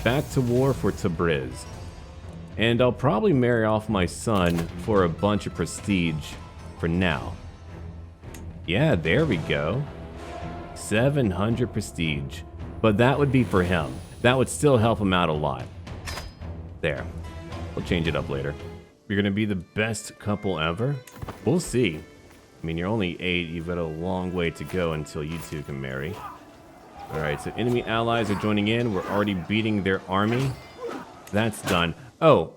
Back to war for Tabriz. And I'll probably marry off my son for a bunch of prestige for now. Yeah, there we go. 700 prestige. But that would be for him. That would still help him out a lot. There. We'll change it up later. You're gonna be the best couple ever? We'll see. I mean, you're only 8. You've got a long way to go until you 2 can marry. Alright, so enemy allies are joining in. We're already beating their army. That's done. Oh,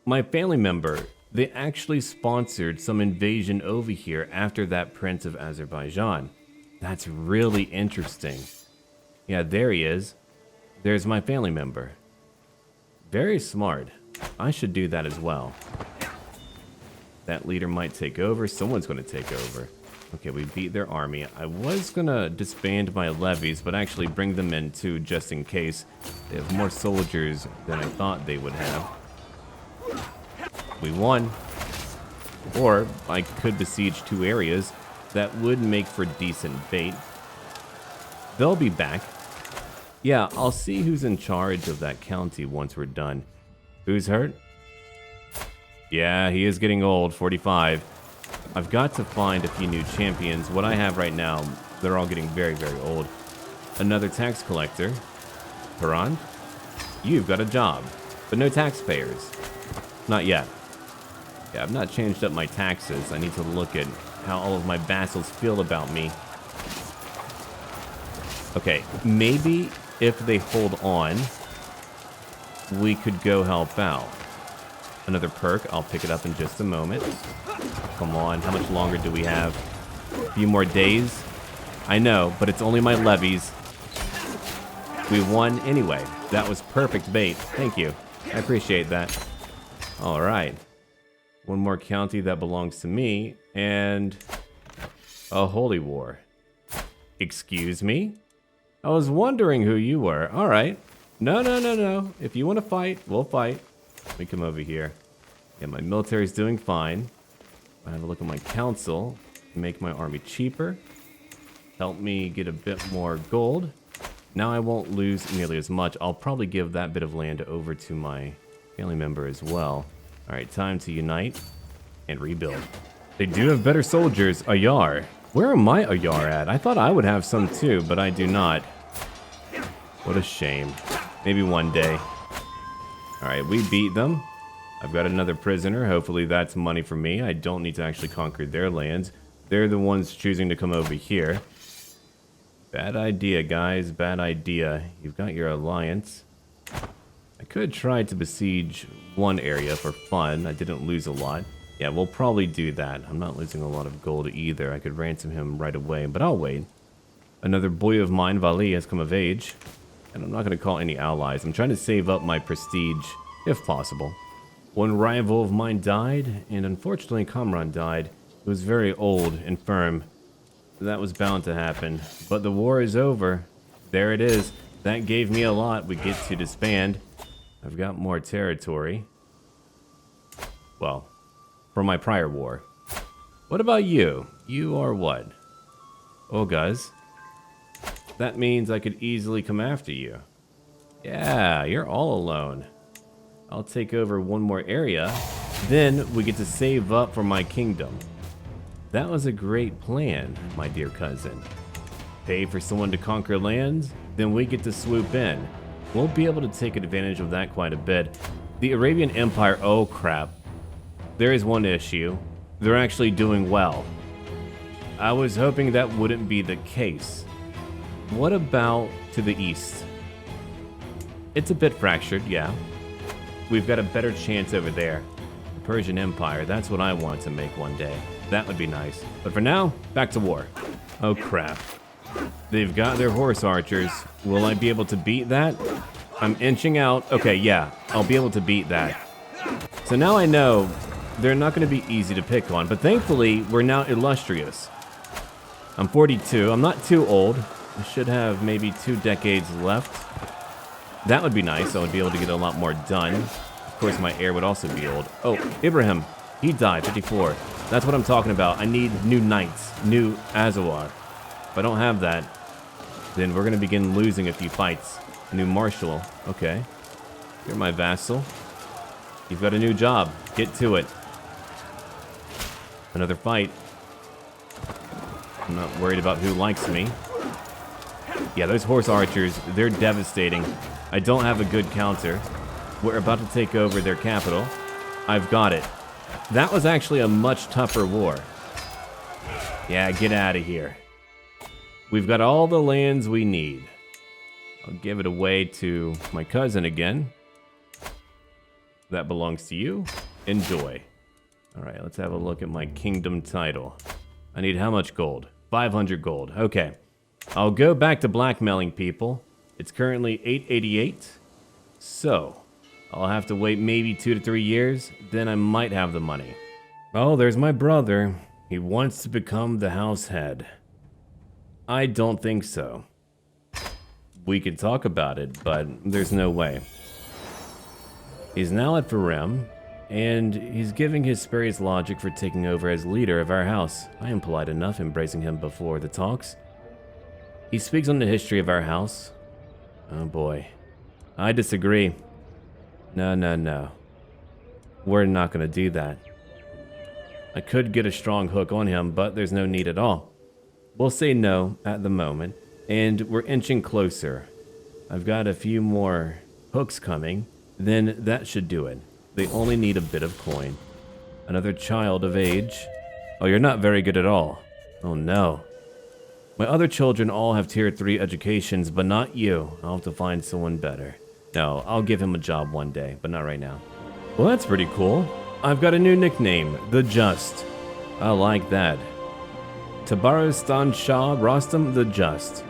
my family member, they actually sponsored some invasion over here after that Prince of Azerbaijan. That's really interesting. Yeah, there he is. There's my family member. Very smart. I should do that as well. That leader might take over. Someone's going to take over. Okay, we beat their army. I was going to disband my levies, but actually bring them in too, just in case. They have more soldiers than I thought they would have. We won. Or I could besiege 2 areas. That would make for decent bait. They'll be back. Yeah, I'll see who's in charge of that county once we're done. Who's hurt? Yeah, he is getting old, 45. I've got to find a few new champions. What I have right now, they're all getting very, very old. Another tax collector. Haran, you've got a job, but no taxpayers. Not yet. Yeah, I've not changed up my taxes. I need to look at how all of my vassals feel about me. Okay, maybe if they hold on, we could go help out. Another perk, I'll pick it up in just a moment. Come on, how much longer do we have? A few more days? I know, but it's only my levies. We won anyway. That was perfect bait. Thank you. I appreciate that. All right. One more county that belongs to me, and a holy war. Excuse me? I was wondering who you were. All right. No, no, no, no. If you want to fight, we'll fight. Let me come over here. Yeah, my military's doing fine. I have a look at my council. Make my army cheaper. Help me get a bit more gold. Now I won't lose nearly as much. I'll probably give that bit of land over to my family member as well. All right, time to unite and rebuild. They do have better soldiers. Ayar. Where are my Ayar at? I thought I would have some too, but I do not. What a shame. Maybe one day. All right, we beat them. I've got another prisoner. Hopefully that's money for me. I don't need to actually conquer their lands. They're the ones choosing to come over here. Bad idea, guys. Bad idea. You've got your alliance. I could try to besiege one area for fun. I didn't lose a lot. Yeah, we'll probably do that. I'm not losing a lot of gold either. I could ransom him right away, but I'll wait. Another boy of mine, Vali, has come of age. And I'm not going to call any allies. I'm trying to save up my prestige, if possible. One rival of mine died, and unfortunately Kamran died. He was very old and firm. That was bound to happen. But the war is over. There it is. That gave me a lot. We get to disband. I've got more territory. Well, from my prior war. What about you? You are what? Oh, guys. That means I could easily come after you. Yeah, you're all alone. I'll take over one more area. Then we get to save up for my kingdom. That was a great plan, my dear cousin. Pay for someone to conquer lands, then we get to swoop in. We'll be able to take advantage of that quite a bit. The Arabian Empire, oh crap. There is one issue. They're actually doing well. I was hoping that wouldn't be the case. What about to the east? It's a bit fractured, yeah. We've got a better chance over there. The Persian Empire, that's what I want to make one day. That would be nice. But for now, back to war. Oh crap. They've got their horse archers. Will I be able to beat that? I'm inching out. Okay, yeah, I'll be able to beat that. So now I know they're not going to be easy to pick on, but thankfully, we're now illustrious. I'm 42. I'm not too old. I should have maybe 2 decades left. That would be nice. I would be able to get a lot more done. Of course, my heir would also be old. Oh, Ibrahim. He died, 54. That's what I'm talking about. I need new knights, new Azawar. If I don't have that, then we're going to begin losing a few fights. A new marshal. Okay. You're my vassal. You've got a new job. Get to it. Another fight. I'm not worried about who likes me. Yeah, those horse archers, they're devastating. I don't have a good counter. We're about to take over their capital. I've got it. That was actually a much tougher war. Yeah, get out of here. We've got all the lands we need. I'll give it away to my cousin again. That belongs to you. Enjoy. All right, let's have a look at my kingdom title. I need how much gold? 500 gold. Okay. I'll go back to blackmailing people. It's currently 888. So, I'll have to wait maybe 2 to 3 years. Then I might have the money. Oh, there's my brother. He wants to become the house head. I don't think so. We could talk about it, but there's no way. He's now at Farem, and he's giving his spurious logic for taking over as leader of our house. I am polite enough, embracing him before the talks. He speaks on the history of our house. Oh boy. I disagree. No. We're not going to do that. I could get a strong hook on him, but there's no need at all. We'll say no at the moment, and we're inching closer. I've got a few more hooks coming, then that should do it. They only need a bit of coin. Another child of age. Oh, you're not very good at all. Oh no. My other children all have tier 3 educations, but not you. I'll have to find someone better. No, I'll give him a job one day, but not right now. Well, that's pretty cool. I've got a new nickname, The Just. I like that. Tabaristan Shah Rostam the Just.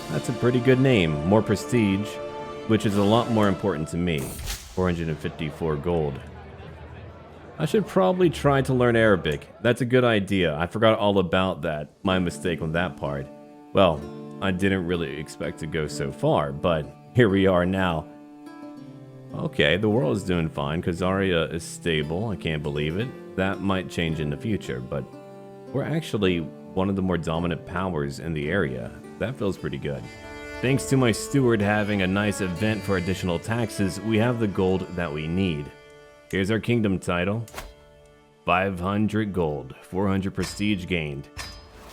That's a pretty good name. More prestige, which is a lot more important to me. 454 gold. I should probably try to learn Arabic. That's a good idea. I forgot all about that. My mistake on that part. Well, I didn't really expect to go so far, but here we are now. Okay, the world is doing fine. Khazaria is stable. I can't believe it. That might change in the future, but we're actually one of the more dominant powers in the area. That feels pretty good. Thanks to my steward having a nice event for additional taxes, we have the gold that we need. Here's our kingdom title. 500 gold, 400 prestige gained.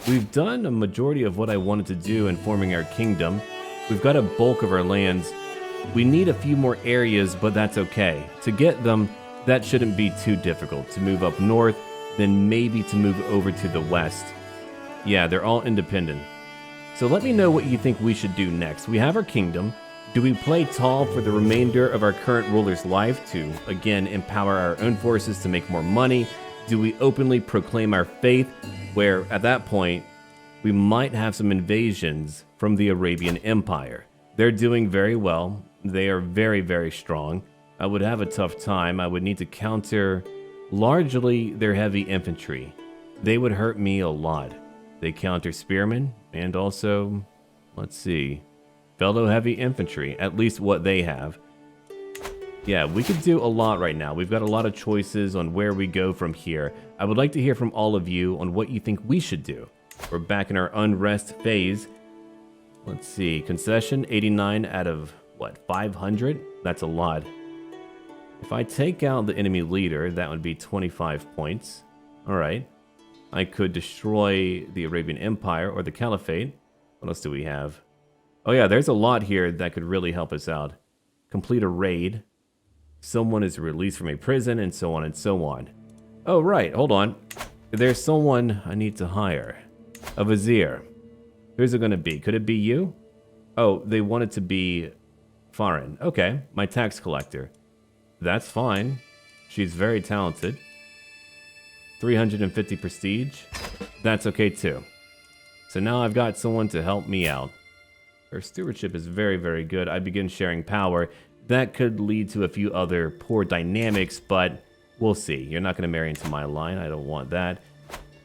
We've done a majority of what I wanted to do in forming our kingdom. We've got a bulk of our lands. We need a few more areas, but that's okay. To get them, that shouldn't be too difficult. To move up north, then maybe to move over to the west. Yeah, they're all independent. So let me know what you think we should do next. We have our kingdom. Do we play tall for the remainder of our current ruler's life to, again, empower our own forces to make more money? Do we openly proclaim our faith, where, at that point, we might have some invasions from the Arabian Empire? They're doing very well. They are very, very strong. I would have a tough time. I would need to counter largely their heavy infantry. They would hurt me a lot. They counter spearmen and also, let's see, fellow heavy infantry, at least what they have. Yeah, we could do a lot right now. We've got a lot of choices on where we go from here. I would like to hear from all of you on what you think we should do. We're back in our unrest phase. Let's see, concession 89 out of, what, 500? That's a lot. If I take out the enemy leader, that would be 25 points. Alright. I could destroy the Arabian Empire or the Caliphate. What else do we have? Oh yeah, there's a lot here that could really help us out. Complete a raid. Someone is released from a prison, and so on and so on. Oh, right, hold on. There's someone I need to hire. A vizier. Who's it going to be? Could it be you? Oh, they want it to be foreign. Okay, my tax collector. That's fine. She's very talented. 350 prestige. That's okay too. So now I've got someone to help me out. Her stewardship is very, very good. I begin sharing power. That could lead to a few other poor dynamics, but we'll see. You're not going to marry into my line. I don't want that.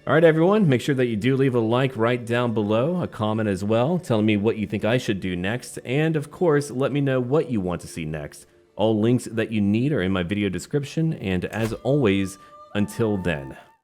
Alright everyone, make sure that you do leave a like right down below, a comment as well, telling me what you think I should do next, and of course, let me know what you want to see next. All links that you need are in my video description, and as always, until then.